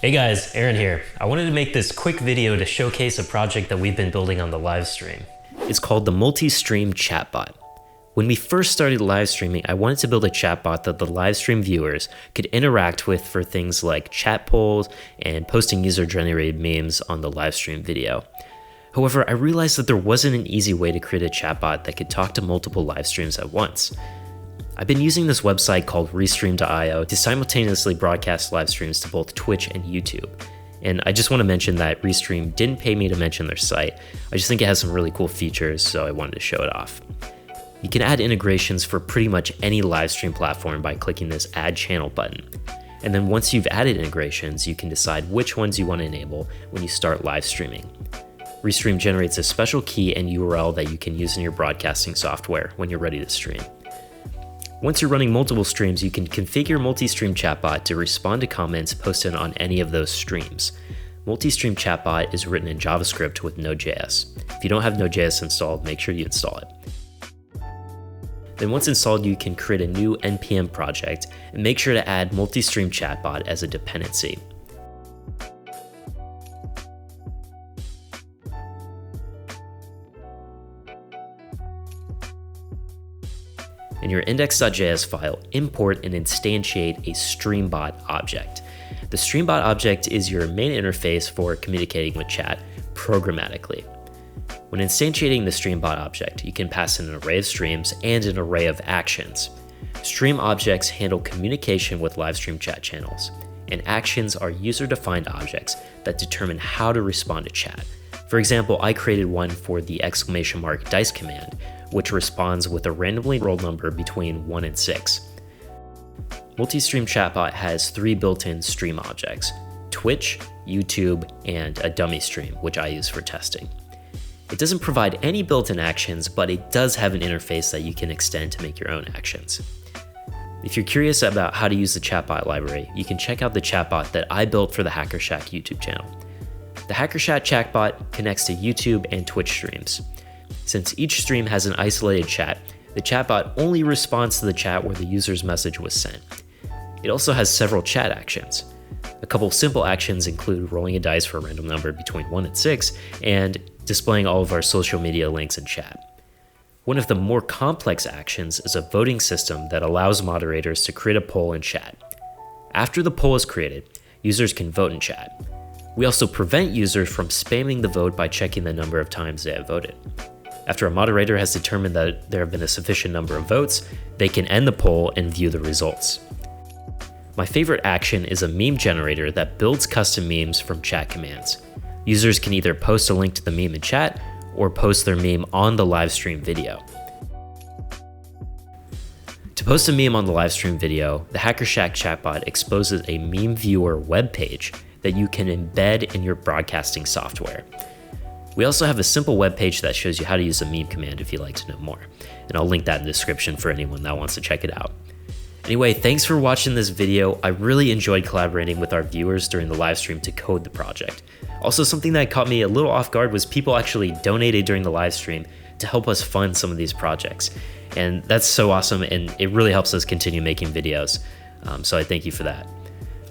Hey guys, Aaron here. I wanted to make this quick video to showcase a project that we've been building on the live stream. It's called the Multistream Chat Bot. When we first started live streaming, I wanted to build a chatbot that the live stream viewers could interact with for things like chat polls and posting user-generated memes on the live stream video. However, I realized that there wasn't an easy way to create a chatbot that could talk to multiple live streams at once. I've been using this website called Restreamio to simultaneously broadcast live streams to both Twitch and YouTube. And I just want to mention that Restream didn't pay me to mention their site. I just think it has some really cool features, so I wanted to show it off. You can add integrations for pretty much any live stream platform by clicking this Add Channel button. And then once you've added integrations, you can decide which ones you want to enable when you start live streaming. Restream generates a special key and URL that you can use in your broadcasting software when you're ready to stream. Once you're running multiple streams, you can configure Multistream Chat Bot to respond to comments posted on any of those streams. Multistream Chat Bot is written in JavaScript with Node.js. If you don't have Node.js installed, make sure you install it. Then once installed, you can create a new npm project and make sure to add Multistream Chat Bot as a dependency. In your index.js file, import and instantiate a StreamBot object. The StreamBot object is your main interface for communicating with chat programmatically. When instantiating the StreamBot object, you can pass in an array of streams and an array of actions. Stream objects handle communication with live stream chat channels, and actions are user-defined objects that determine how to respond to chat. For example, I created one for the !dice command, which responds with a randomly rolled number between 1 and 6. Multistream Chatbot has 3 built-in stream objects: Twitch, YouTube, and a dummy stream, which I use for testing. It doesn't provide any built-in actions, but it does have an interface that you can extend to make your own actions. If you're curious about how to use the Chatbot library, you can check out the chatbot that I built for the Hackershack YouTube channel. The Hackershack chatbot connects to YouTube and Twitch streams. Since each stream has an isolated chat, the chatbot only responds to the chat where the user's message was sent. It also has several chat actions. A couple simple actions include rolling a dice for a random number between 1 and 6 and displaying all of our social media links in chat. One of the more complex actions is a voting system that allows moderators to create a poll in chat. After the poll is created, users can vote in chat. We also prevent users from spamming the vote by checking the number of times they have voted. After a moderator has determined that there have been a sufficient number of votes, they can end the poll and view the results. My favorite action is a meme generator that builds custom memes from chat commands. Users can either post a link to the meme in chat or post their meme on the live stream video. To post a meme on the live stream video, the Hackershack chatbot exposes a meme viewer web page that you can embed in your broadcasting software. We also have a simple web page that shows you how to use the meme command if you'd like to know more, and I'll link that in the description for anyone that wants to check it out. Anyway, thanks for watching this video. I really enjoyed collaborating with our viewers during the live stream to code the project. Also, something that caught me a little off guard was people actually donated during the live stream to help us fund some of these projects. And that's so awesome, and it really helps us continue making videos. So I thank you for that.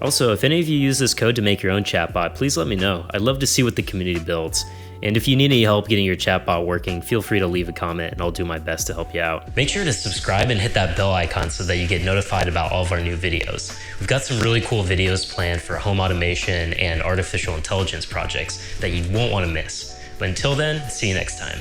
Also, if any of you use this code to make your own chatbot, please let me know. I'd love to see what the community builds. And if you need any help getting your chatbot working, feel free to leave a comment and I'll do my best to help you out. Make sure to subscribe and hit that bell icon so that you get notified about all of our new videos. We've got some really cool videos planned for home automation and artificial intelligence projects that you won't want to miss. But until then, see you next time.